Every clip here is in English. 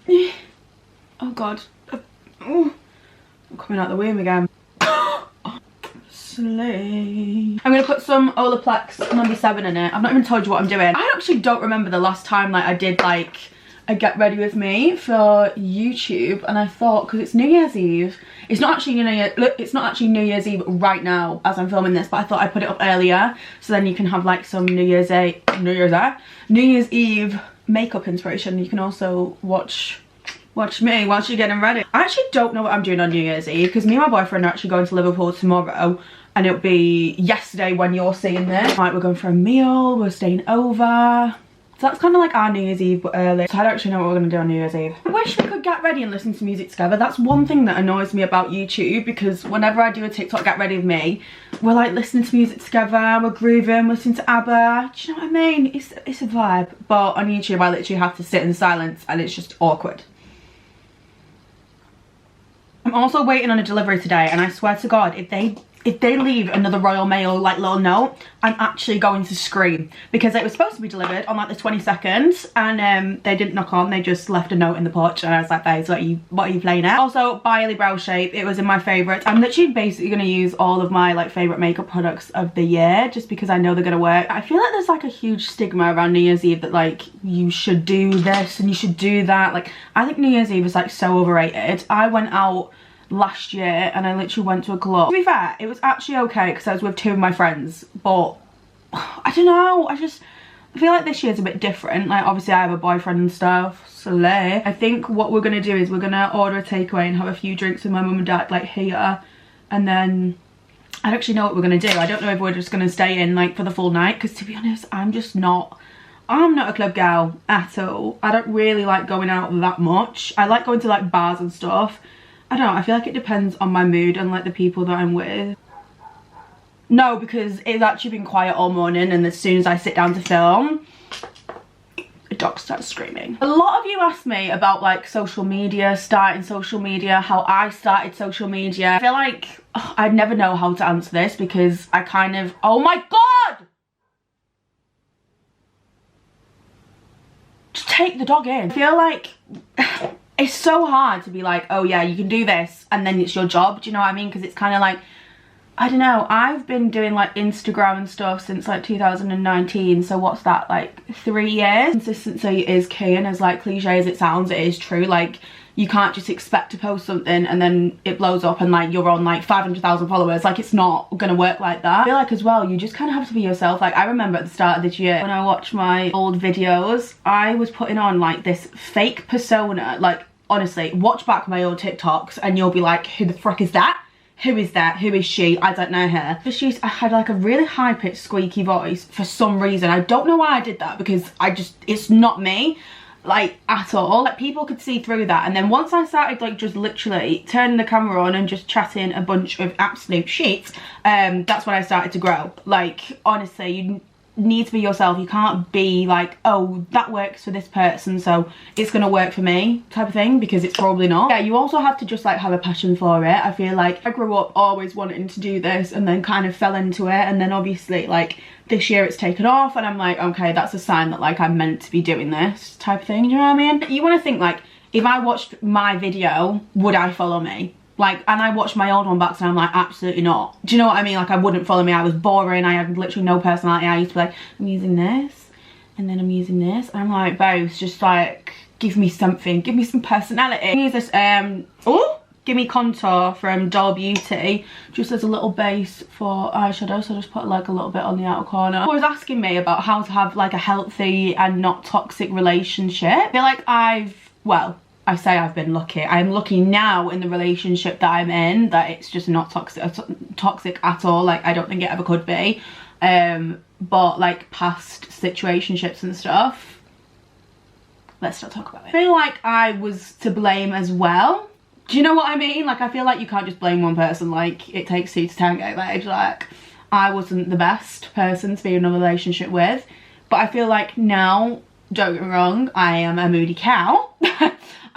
Oh god. Oh, I'm coming out the womb again. Slay. I'm gonna put some Olaplex number 7 in it. I've not even told you what I'm doing. I actually don't remember the last time like I did like a get ready with me for YouTube, and I thought, because it's New Year's Eve, it's not actually New Year's Eve right now as I'm filming this, but I thought I'd put it up earlier so then you can have like some New Year's Eve makeup inspiration. You can also watch me while you're getting ready. I actually don't know what I'm doing on New Year's Eve because me and my boyfriend are actually going to Liverpool tomorrow, and it'll be yesterday when you're seeing this. Like, we're going for a meal, we're staying over. So that's kind of like our New Year's Eve, but early. So I don't actually know what we're going to do on New Year's Eve. I wish we could get ready and listen to music together. That's one thing that annoys me about YouTube, because whenever I do a TikTok get ready with me, we're like listening to music together, we're grooving, listening to ABBA. Do you know what I mean? It's a vibe. But on YouTube, I literally have to sit in silence and it's just awkward. I'm also waiting on a delivery today, and I swear to God, if they leave another Royal Mail like little note, I'm actually going to scream, because it was supposed to be delivered on like the 22nd, and they didn't knock on, they just left a note in the porch, and I was like, babes, what are you playing at? Also, Barley Brow Shape, it was in my favourites. I'm literally basically going to use all of my like favourite makeup products of the year, just because I know they're going to work. I feel like there's like a huge stigma around New Year's Eve that like you should do this and you should do that. Like, I think New Year's Eve is like so overrated. I went out last year and I literally went to a club. To be fair, it was actually okay because I was with 2 of my friends, but I don't know, I feel like this year's a bit different. Like, obviously I have a boyfriend and stuff, slay. I think what we're gonna do is we're gonna order a takeaway and have a few drinks with my mum and dad like here, and then I don't actually know what we're gonna do. I don't know if we're just gonna stay in like for the full night, because to be honest, I'm not a club girl at all. I don't really like going out that much. I like going to like bars and stuff. I don't know, I feel like it depends on my mood and like the people that I'm with. No, because it's actually been quiet all morning, and as soon as I sit down to film, the dog starts screaming. A lot of you asked me about like social media, starting social media, how I started social media. I feel like I'd never know how to answer this, because I kind of, oh my God! Just take the dog in. I feel like it's so hard to be like, oh yeah, you can do this, and then it's your job, do you know what I mean? Because it's kind of like, I don't know, I've been doing like Instagram and stuff since like 2019, so what's that, like 3 years? Consistency is key, and as like cliche as it sounds, it is true. Like, you can't just expect to post something and then it blows up and like you're on like 500,000 followers. Like, it's not gonna work like that. I feel like as well, you just kind of have to be yourself. Like, I remember at the start of this year when I watched my old videos, I was putting on like this fake persona. Like, honestly, watch back my old TikToks and you'll be like, who the frick is that? Who is that? Who is she? I don't know her. I had like a really high-pitched squeaky voice for some reason. I don't know why I did that, because it's not me, like, at all. Like, people could see through that. And then once I started like just literally turning the camera on and just chatting a bunch of absolute shit, that's when I started to grow. Like, honestly, you need to be yourself. You can't be like, oh, that works for this person, so it's gonna work for me type of thing, because it's probably not. Yeah, you also have to just like have a passion for it. I feel like I grew up always wanting to do this and then kind of fell into it, and then obviously like this year it's taken off, and I'm like, okay, that's a sign that like I'm meant to be doing this type of thing, you know what I mean? You want to think like, if I watched my video, would I follow me? Like, and I watched my old one back and I'm like, absolutely not. Do you know what I mean? Like, I wouldn't follow me. I was boring. I had literally no personality. I used to be like, I'm using this and then I'm using this. And I'm like, both, just like, give me something. Give me some personality. I use this, Gimme Contour from Doll Beauty, just as a little base for eyeshadow. So I just put like a little bit on the outer corner. People was asking me about how to have like a healthy and not toxic relationship. I feel like I say I've been lucky. I'm lucky now in the relationship that I'm in, that it's just not toxic at all. Like, I don't think it ever could be. But like past situationships and stuff, let's not talk about it. I feel like I was to blame as well. Do you know what I mean? Like, I feel like you can't just blame one person. Like, it takes 2 to tango. Like, I wasn't the best person to be in a relationship with. But I feel like now, don't get me wrong, I am a moody cow.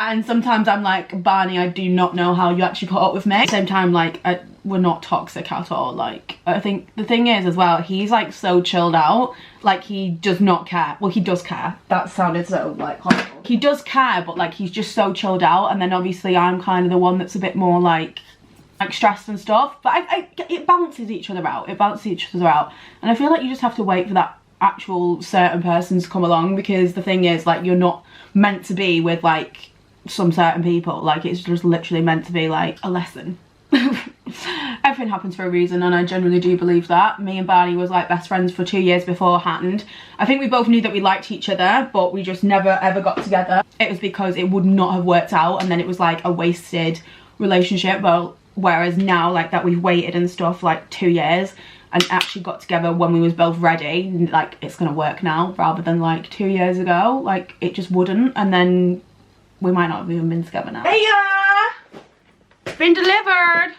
And sometimes I'm like, Barney, I do not know how you actually put up with me. At the same time, like, we're not toxic at all. Like, I think the thing is as well, he's like so chilled out. Like, he does not care. Well, he does care. That sounded so like horrible. He does care, but like he's just so chilled out. And then obviously I'm kind of the one that's a bit more like stressed and stuff. But it balances each other out. It balances each other out. And I feel like you just have to wait for that actual certain person to come along, because the thing is, like, you're not meant to be with like some certain people. Like, it's just literally meant to be like a lesson. Everything happens for a reason, and I genuinely do believe that. Me and Barney was like best friends for 2 years beforehand. I think we both knew that we liked each other, but we just never ever got together. It was because it would not have worked out, and then it was like a wasted relationship. Well, whereas now, like, that we've waited and stuff like 2 years and actually got together when we was both ready, like, it's gonna work now rather than like 2 years ago. Like, it just wouldn't, and then we might not have even been together now. Hey, been delivered.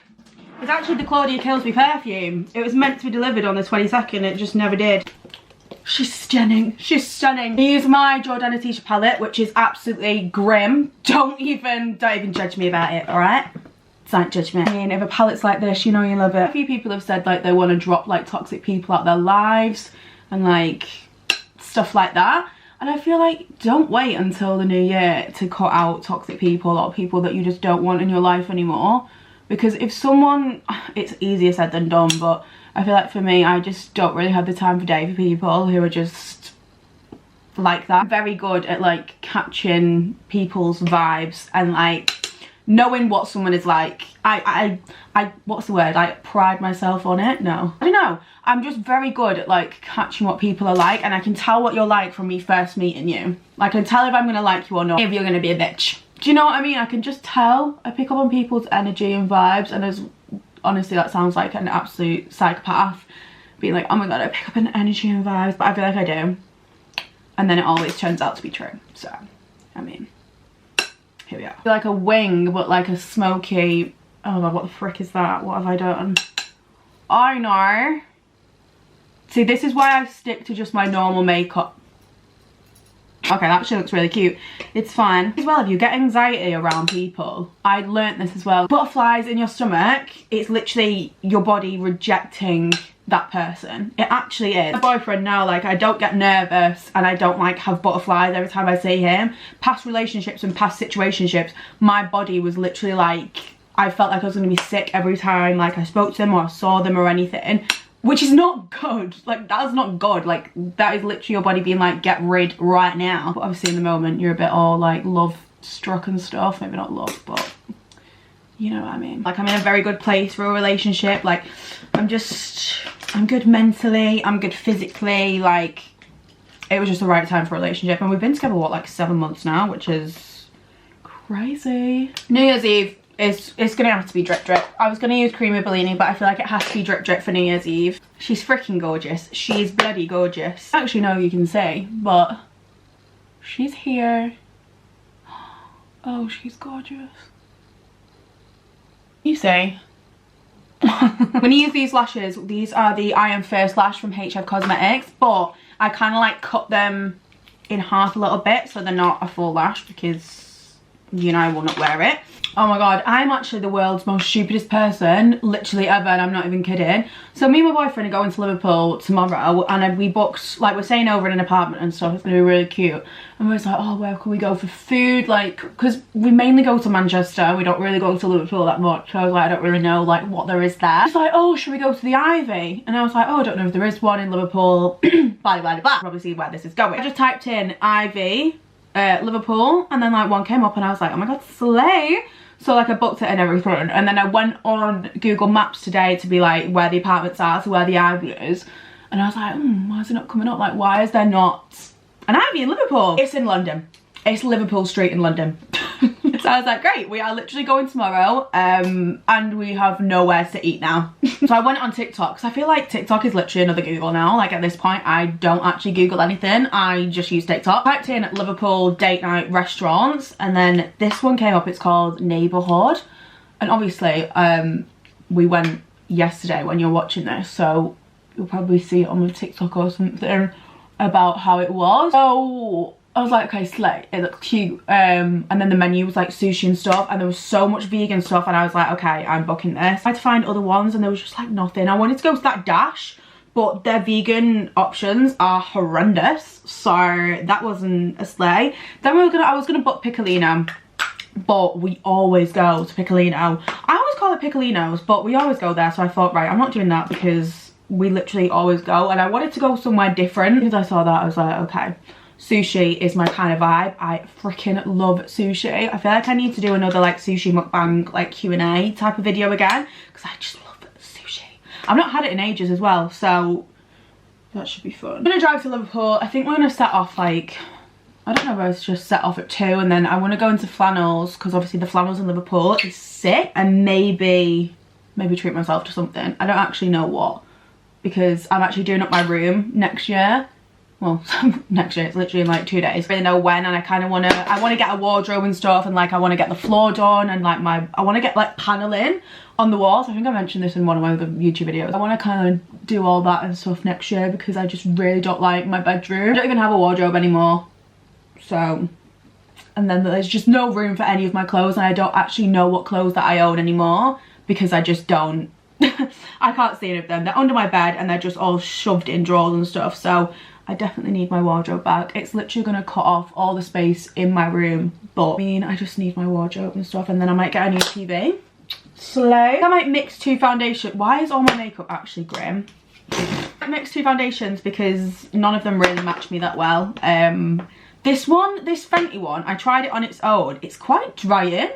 It's actually the Claudia Kills Me perfume. It was meant to be delivered on the 22nd, it just never did. She's stunning. She's stunning. I use my Jordana T-shirt palette, which is absolutely grim. Don't even judge me about it, alright? Don't judge me. I mean, if a palette's like this, you know you love it. A few people have said like they want to drop like toxic people out their lives and like stuff like that. And I feel like, don't wait until the new year to cut out toxic people or people that you just don't want in your life anymore. Because if someone, it's easier said than done, but I feel like for me, I just don't really have the time for day for people who are just like that. I'm very good at like catching people's vibes and like knowing what someone is like. What's the word? I pride myself on it. No, I don't know. I'm just very good at like catching what people are like, and I can tell what you're like from me first meeting you. Like, I can tell if I'm gonna like you or not, if you're gonna be a bitch. Do you know what I mean? I can just tell. I pick up on people's energy and vibes, and as honestly, that sounds like an absolute psychopath, being like, oh my god, I pick up an energy and vibes, but I feel like I do, and then it always turns out to be true. So, I mean, here we are. Like a wing, but like a smoky. Oh god, what the frick is that? What have I done? I know. See, this is why I stick to just my normal makeup. Okay, that actually looks really cute. It's fine. As well, if you get anxiety around people, I learnt this as well. Butterflies in your stomach, it's literally your body rejecting that person. It actually is. My boyfriend now, like, I don't get nervous and I don't like have butterflies every time I see him. Past relationships and past situationships, my body was literally like, I felt like I was gonna be sick every time like I spoke to them or I saw them or anything. Which is not good. Like, that's not good. Like, that is literally your body being like, get rid right now. But obviously in the moment you're a bit all like love struck and stuff. Maybe not love, but you know what I mean. Like, I'm in a very good place for a relationship. Like, I'm good mentally, I'm good physically. Like, it was just the right time for a relationship. And we've been together, what, like 7 months now, which is crazy. New Year's Eve. It's gonna have to be drip drip. I was gonna use Creamy Bellini, but I feel like it has to be drip drip for New Year's Eve. She's freaking gorgeous. She's bloody gorgeous. Actually, no, you can say, but she's here. Oh, she's gorgeous. You say. When you use these lashes, these are the I Am First Lash from HF Cosmetics, but I kind of like cut them in half a little bit so they're not a full lash, because, you know, I will not wear it. Oh my god, I'm actually the world's most stupidest person, literally ever, and I'm not even kidding. So me and my boyfriend are going to Liverpool tomorrow, and we booked, like, we're staying over in an apartment and stuff. It's gonna be really cute. And we're just like, oh, where can we go for food? Like, because we mainly go to Manchester, we don't really go to Liverpool that much. So I was like, I don't really know like what there is there. She's like, oh, should we go to the Ivy? And I was like, oh, I don't know if there is one in Liverpool. Blah blah blah. Probably see where this is going. I just typed in Ivy, Liverpool, and then like one came up, and I was like, oh my god, slay. So like I booked it and everything, and then I went on Google Maps today to be like where the apartments are, so where the Ivy is, and I was like, why is it not coming up? Like, why is there not an Ivy in Liverpool? It's in London. It's Liverpool Street in London. So I was like, great, we are literally going tomorrow, and we have nowhere to eat now. So I went on TikTok, because I feel like TikTok is literally another Google now. Like, at this point, I don't actually Google anything, I just use TikTok. Typed in Liverpool date night restaurants, and then this one came up. It's called Neighbourhood, and obviously we went yesterday when you're watching this, so you'll probably see it on my TikTok or something about how it was. So I was like, okay, slay, it looks cute. And then the menu was like sushi and stuff, and there was so much vegan stuff, and I was like, okay, I'm booking this. I had to find other ones, and there was just like nothing. I wanted to go to that Dash, but their vegan options are horrendous, so that wasn't a slay. Then I was gonna book Piccolino, but we always go to Piccolino. I always call it Piccolinos, but we always go there, so I thought, right, I'm not doing that because we literally always go, and I wanted to go somewhere different. Because I saw that, I was like, okay, sushi is my kind of vibe. I freaking love sushi. I feel like I need to do another like sushi mukbang, like Q&A type of video again, because I just love sushi. I've not had it in ages as well, so that should be fun. I'm gonna drive to Liverpool. I think we're gonna set off like, I don't know if I was just set off at 2, and then I want to go into Flannels, because obviously the Flannels in Liverpool is sick, and maybe treat myself to something. I don't actually know what, because I'm actually doing up my room next year. Well, next year, it's literally in like 2 days. I really know when, and I kind of want to get a wardrobe and stuff, and like I want to get the floor done, and like I want to get like paneling on the walls. I think I mentioned this in one of my other YouTube videos. I want to kind of do all that and stuff next year, because I just really don't like my bedroom. I don't even have a wardrobe anymore. So, and then there's just no room for any of my clothes, and I don't actually know what clothes that I own anymore, because I just don't. I can't see any of them. They're under my bed, and they're just all shoved in drawers and stuff, so I definitely need my wardrobe back. It's literally gonna cut off all the space in my room, but I mean, I just need my wardrobe and stuff, and then I might get a new TV. Slay. I might mix 2 foundations. Why is all my makeup actually grim? I mixed 2 foundations because none of them really match me that well. This Fenty one, I tried it on its own. It's quite drying,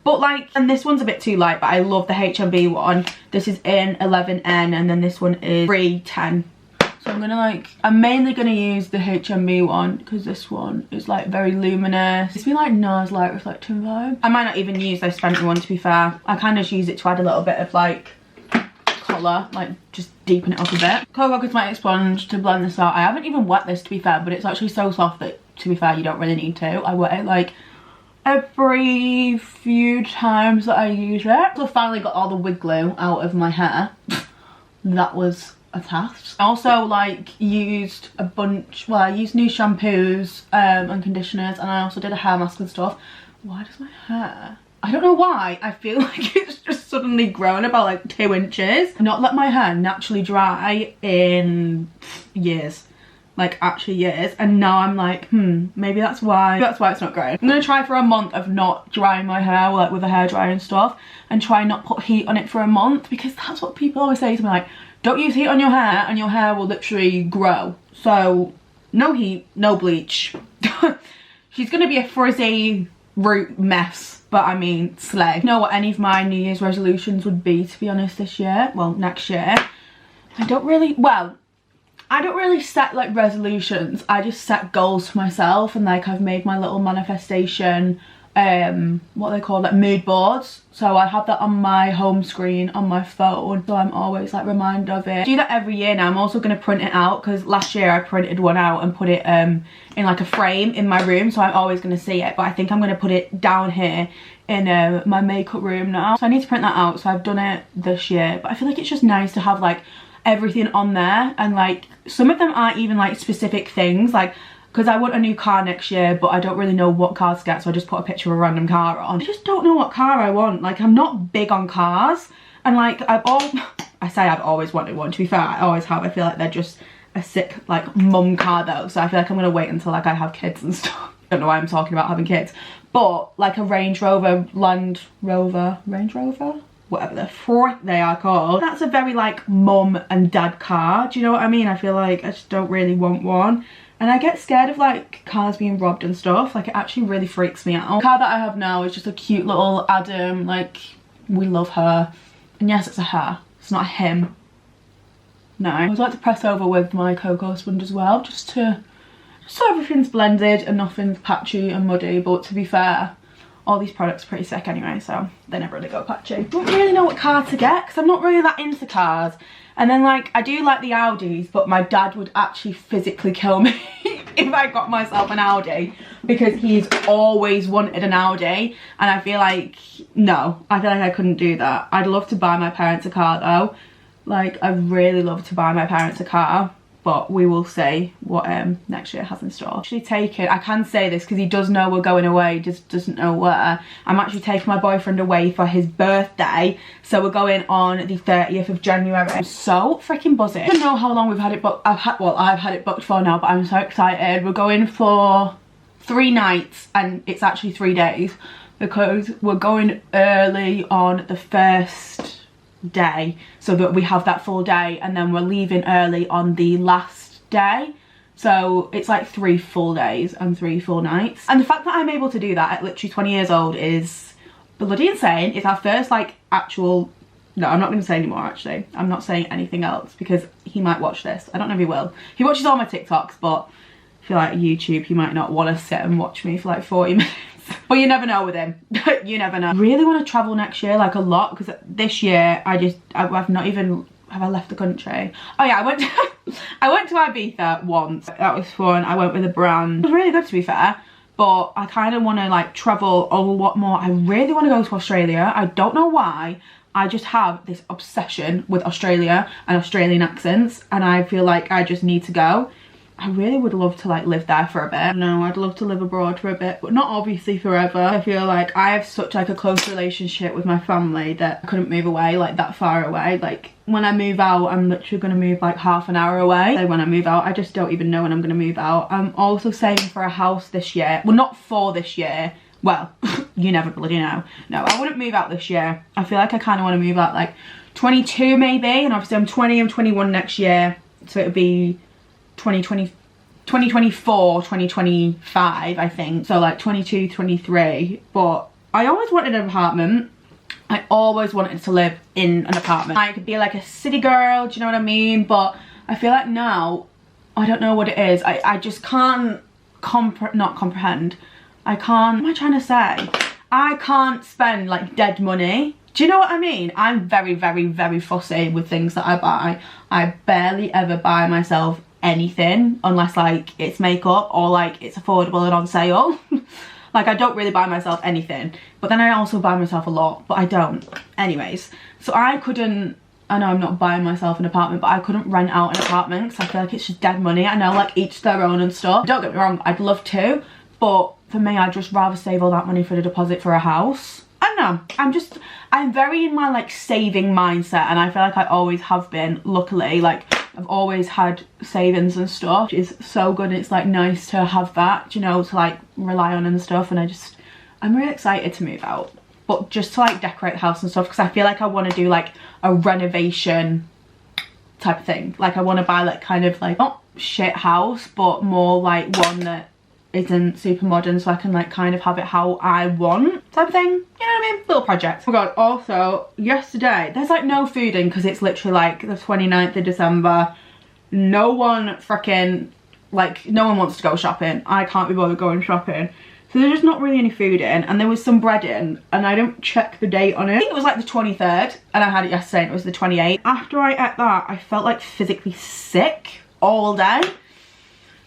but like, and this one's a bit too light, but I love the HMB one. This is in 11N, and then this one is 310. So I'm gonna like, I'm mainly gonna use the HMB one, because this one is like very luminous. It's been like NARS light reflecting vibe. I might not even use this Fenty one, to be fair. I kind of just use it to add a little bit of like colour, like just deepen it up a bit. Cocoa Cosmetic sponge to blend this out. I haven't even wet this, to be fair, but it's actually so soft that, to be fair, you don't really need to. I wet it like every few times that I use it. So I finally got all the wig glue out of my hair. That was a task. I also like used a bunch, well, I used new shampoos and conditioners, and I also did a hair mask and stuff. Why does my hair, I don't know why, I feel like it's just suddenly grown about like 2 inches. I've not let my hair naturally dry in years, like actually years, and now I'm like, maybe that's why it's not growing. I'm gonna try for a month of not drying my hair like with a hairdryer and stuff, and try not put heat on it for a month, because that's what people always say to me, like, don't use heat on your hair and your hair will literally grow. So no heat, no bleach. She's gonna be a frizzy root mess, but I mean, slay. You know what any of my New Year's resolutions would be, to be honest, this year, well, next year. I don't really set like resolutions. I just set goals for myself, and like I've made my little manifestation, what they call, like mood boards. So I have that on my home screen on my phone, so I'm always like reminded of it. I do that every year now. I'm also going to print it out, because last year I printed one out and put it in like a frame in my room, so I'm always going to see it. But I think I'm going to put it down here in my makeup room now, so I need to print that out. So I've done it this year, but I feel like it's just nice to have like everything on there, and like some of them aren't even like specific things, like because I want a new car next year, but I don't really know what car to get, so I just put a picture of a random car on. I just don't know what car I want. Like, I'm not big on cars, and like I say I've always wanted one, to be fair, I always have. I feel like they're just a sick like mum car though, so I feel like I'm gonna wait until like I have kids and stuff. I don't know why I'm talking about having kids, but like a Range Rover, Range Rover, whatever the frick they are called. That's a very like mum and dad car, do you know what I mean? I feel like I just don't really want one. And I get scared of like cars being robbed and stuff. Like, it actually really freaks me out. The car that I have now is just a cute little Adam. Like, we love her. And yes, it's a her. It's not a him. No. I would like to press over with my cocoa sponge as well, just so everything's blended and nothing's patchy and muddy. But to be fair, all these products are pretty sick anyway, so they never really go patchy. I don't really know what car to get, because I'm not really that into cars. And then like, I do like the Audis, but my dad would actually physically kill me if I got myself an Audi, because he's always wanted an Audi, and I feel like, no, I feel like I couldn't do that. I'd love to buy my parents a car though. Like, I really love to buy my parents a car, but but we will see what next year has in store. Actually taking, I can say this because he does know we're going away, just doesn't know where. I'm actually taking my boyfriend away for his birthday, so we're going on the 30th of January. I'm so freaking buzzing. I don't know how long we've had it booked. I've had it booked for now, but I'm so excited. We're going for 3 nights and it's actually 3 days because we're going early on the first day so that we have that full day, and then we're leaving early on the last day, so it's like 3 full days and 3 full nights. And the fact that I'm able to do that at literally 20 years old is bloody insane. It's our first like actual, no, I'm not going to say anymore actually. I'm not saying anything else because he might watch this. I don't know if he will. He watches all my TikToks, but I feel like YouTube he might not want to sit and watch me for like 40 minutes. But you never know with him. You never know. I really want to travel next year, like a lot, because this year I've not even, have I left the country? Oh yeah, I went to Ibiza once. That was fun. I went with a brand. It was really good to be fair, but I kind of want to like travel a lot more. I really want to go to Australia. I don't know why. I just have this obsession with Australia and Australian accents, and I feel like I just need to go. I really would love to like live there for a bit. No, I'd love to live abroad for a bit, but not obviously forever. I feel like I have such like a close relationship with my family that I couldn't move away like that far away. Like when I move out, I'm literally gonna move like half an hour away. So when I move out, I just don't even know when I'm gonna move out. I'm also saving for a house this year. Well, not for this year. Well, you never bloody know. No, I wouldn't move out this year. I feel like I kind of want to move out like 22 maybe, and obviously I'm 20, I'm 21 next year, so it would be 2024, 2025 I think, so like 22, 23. But I always wanted an apartment. I always wanted to live in an apartment. I could be like a city girl, do you know what I mean? But I feel like now, I don't know what it is. I just can't not comprehend. I can't, what am I trying to say? I can't spend like dead money. Do you know what I mean? I'm very, very, very fussy with things that I buy. I barely ever buy myself anything unless like it's makeup or like it's affordable and on sale. Like I don't really buy myself anything, but then I also buy myself a lot, but I don't. Anyways, so I couldn't, I know I'm not buying myself an apartment, but I couldn't rent out an apartment because I feel like it's just dead money. I know like each their own and stuff. Don't get me wrong, I'd love to, but for me I'd just rather save all that money for the deposit for a house. I don't know, I'm very in my like saving mindset, and I feel like I always have been, luckily. Like I've always had savings and stuff. It's so good. It's like nice to have that, you know, to like rely on and stuff. And I'm really excited to move out, but just to like decorate the house and stuff, because I feel like I want to do like a renovation type of thing. Like I want to buy like kind of like not shit house, but more like one that isn't super modern, so I can like kind of have it how I want type of thing. You know what I mean? Little project. Oh my god, also yesterday there's like no food in because it's literally like the 29th of December. No one freaking, like no one wants to go shopping. I can't be bothered going shopping, so there's just not really any food in. And there was some bread in and I didn't check the date on it. I think it was like the 23rd and I had it yesterday and it was the 28th. After I ate that I felt like physically sick all day.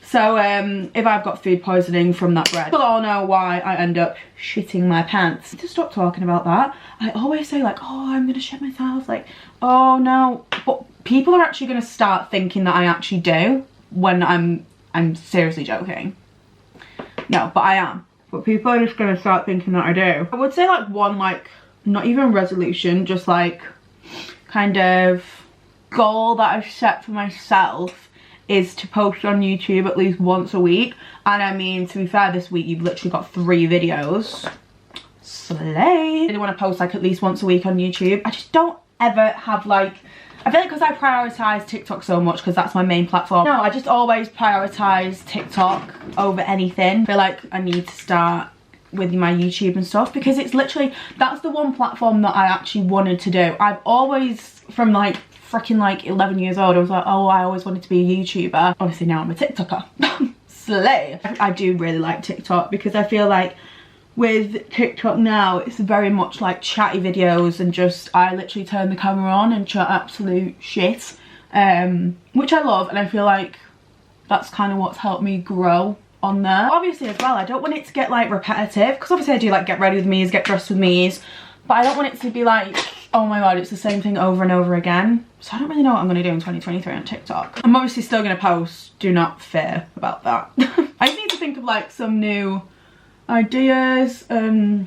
So if I've got food poisoning from that bread, we'll all know why I end up shitting my pants. To stop talking about that, I always say like, oh, I'm gonna shit myself, like, oh no. But people are actually gonna start thinking that I actually do when I'm seriously joking. No, but I am. But people are just gonna start thinking that I do. I would say like one, like, not even resolution, just like kind of goal that I've set for myself is to post on YouTube at least once a week. And I mean, to be fair, this week you've literally got 3 videos. Slay. I really want to post like at least once a week on YouTube. I just don't ever have like, I feel like because I prioritise TikTok so much because that's my main platform. No, I just always prioritise TikTok over anything. I feel like I need to start with my YouTube and stuff because it's literally, that's the one platform that I actually wanted to do. I've always, from like freaking like 11 years old, I was like, oh, I always wanted to be a YouTuber. Obviously now I'm a TikToker. Slay. I do really like TikTok because I feel like with TikTok now it's very much like chatty videos and just I literally turn the camera on and chat absolute shit, which I love, and I feel like that's kind of what's helped me grow on there. Obviously as well, I don't want it to get like repetitive because obviously I do like get ready with me's, get dressed with me's, but I don't want it to be like oh my god, it's the same thing over and over again. So I don't really know what I'm gonna do in 2023 on TikTok. I'm obviously still gonna post, do not fear about that. I just need to think of like some new ideas and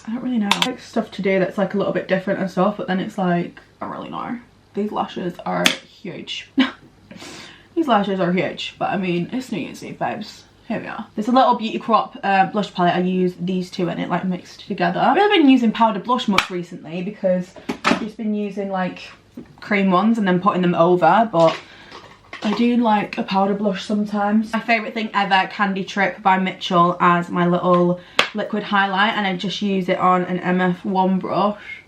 I don't really know. Like stuff to do that's like a little bit different and stuff, but then it's like, I don't really know. These lashes are huge. These lashes are huge, but I mean, it's New Year's Eve, babes. Here we are. There's a little Beauty Crop blush palette. I use these two and it like mixed together. I've really been using powder blush much recently because I've just been using like cream ones and then putting them over, but I do like a powder blush sometimes. My favourite thing ever, Candy Trip by Mitchell as my little liquid highlight, and I just use it on an MF1 brush.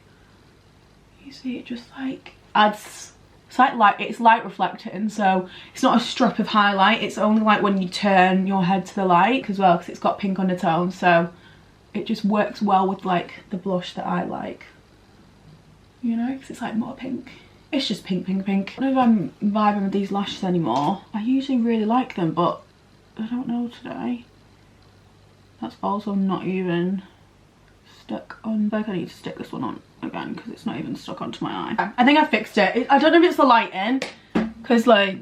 You see, it just like adds, it's light reflecting, so it's not a strip of highlight. It's only like when you turn your head to the light as well, because it's got pink undertones, so it just works well with like the blush that I like, you know, because it's like more pink. It's just pink, pink, pink. I don't know if I'm vibing with these lashes anymore. I usually really like them, but I don't know today. That's also not even stuck on. I think I need to stick this one on again because it's not even stuck onto my eye. I think I fixed it. I don't know if it's the lighting, because like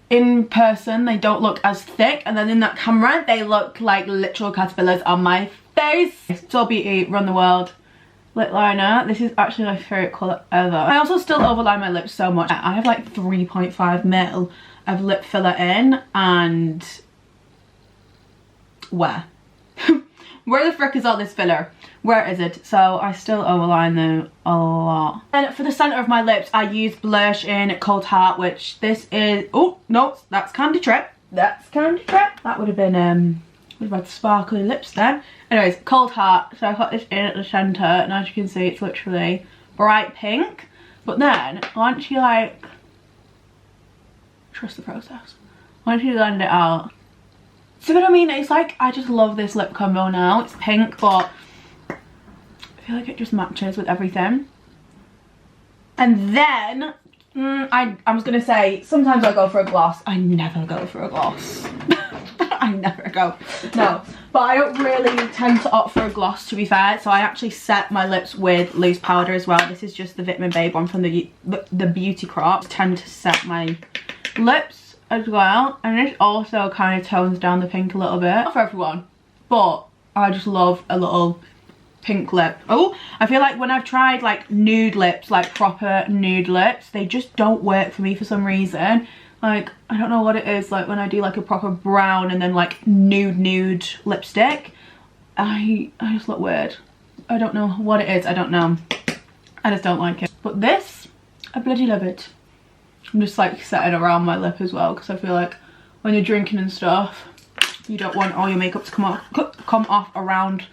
in person they don't look as thick, and then in that camera they look like literal caterpillars on my face. Soul Beauty Run the World lip liner. This is actually my favourite colour ever. I also still overline my lips so much. I have like 3.5 mil of lip filler in, and where? Where the frick is all this filler? Where is it? So I still overline them a lot. And for the centre of my lips, I use blush in Cold Heart, which this is, oh no, that's Candy Trip. That's Candy Trip. That would have been would have had sparkly lips then. Anyways, Cold Heart. So I got this in at the centre, and as you can see, it's literally bright pink. But then once you like, trust the process. Once you blend it out, see what I mean? It's like, I just love this lip combo now. It's pink, but I feel like it just matches with everything. And then, I was gonna say, sometimes I go for a gloss. I never go for a gloss. I never go, no. But I don't really tend to opt for a gloss, to be fair. So I actually set my lips with loose powder as well. This is just the Vitamin Babe one from the Beauty Crop. I tend to set my lips as well, and this also kind of tones down the pink a little bit. Not for everyone, but I just love a little pink lip. Oh, I feel like when I've tried like nude lips, like proper nude lips, they just don't work for me for some reason. Like, I don't know what it is, like when I do like a proper brown and then like nude lipstick, I just look weird. I don't know what it is, I don't know. I just don't like it. But this, I bloody love it. I'm just like setting around my lip as well, because I feel like when you're drinking and stuff, you don't want all your makeup to come off around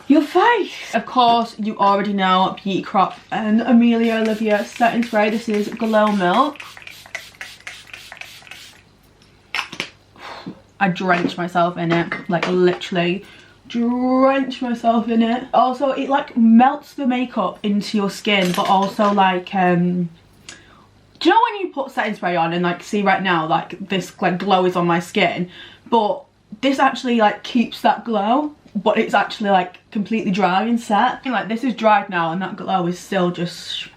your face. Of course, you already know Beauty Crop and Amelia Olivia setting spray. This is Glow Milk. I drench myself in it, like literally drench myself in it. Also, it like melts the makeup into your skin, but also like do you know when you put setting spray on and like, see right now, like this like glow is on my skin, but this actually like keeps that glow, but it's actually like completely dry and set. Like this is dried now and that glow is still just,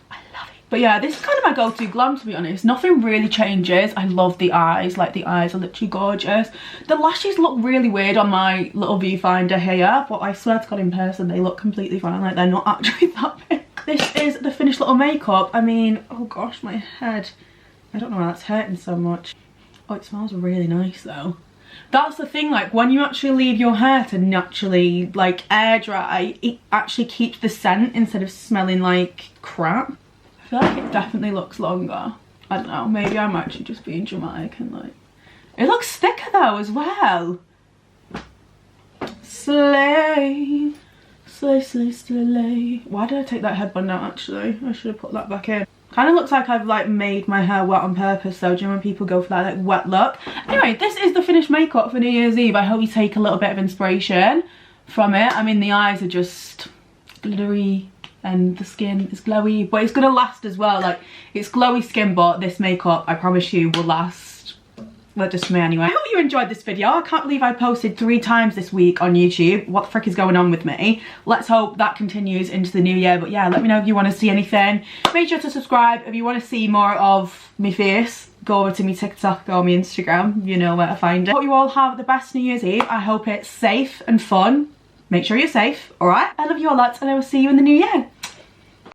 I love it. But yeah, this is kind of my go-to glam, to be honest. Nothing really changes. I love the eyes, like the eyes are literally gorgeous. The lashes look really weird on my little viewfinder here, but I swear to God in person they look completely fine, like they're not actually that big. This is the finished little makeup. I mean, oh gosh, my head. I don't know why that's hurting so much. Oh, it smells really nice though. That's the thing, like when you actually leave your hair to naturally like air dry, it actually keeps the scent instead of smelling like crap. I feel like it definitely looks longer. I don't know, maybe I'm actually just being dramatic and like, it looks thicker though as well. Slay. Slay, slay, slay. Why did I take that headband out actually? I should have put that back in. Kind of looks like I've like made my hair wet on purpose though. Do you know when people go for that like wet look? Anyway, this is the finished makeup for New Year's Eve. I hope you take a little bit of inspiration from it. I mean, the eyes are just glittery and the skin is glowy, but it's gonna last as well. Like, it's glowy skin, but this makeup, I promise you, will last Well, just for me anyway. I hope you enjoyed this video. I can't believe I posted 3 times this week on YouTube. What the frick is going on with me? Let's hope that continues into the new year. But yeah, let me know if you want to see anything. Make sure to subscribe if you want to see more of me face. Go over to me TikTok or me Instagram. You know where to find it. Hope you all have the best New Year's Eve. I hope it's safe and fun. Make sure you're safe, alright? I love you a lot and I will see you in the new year.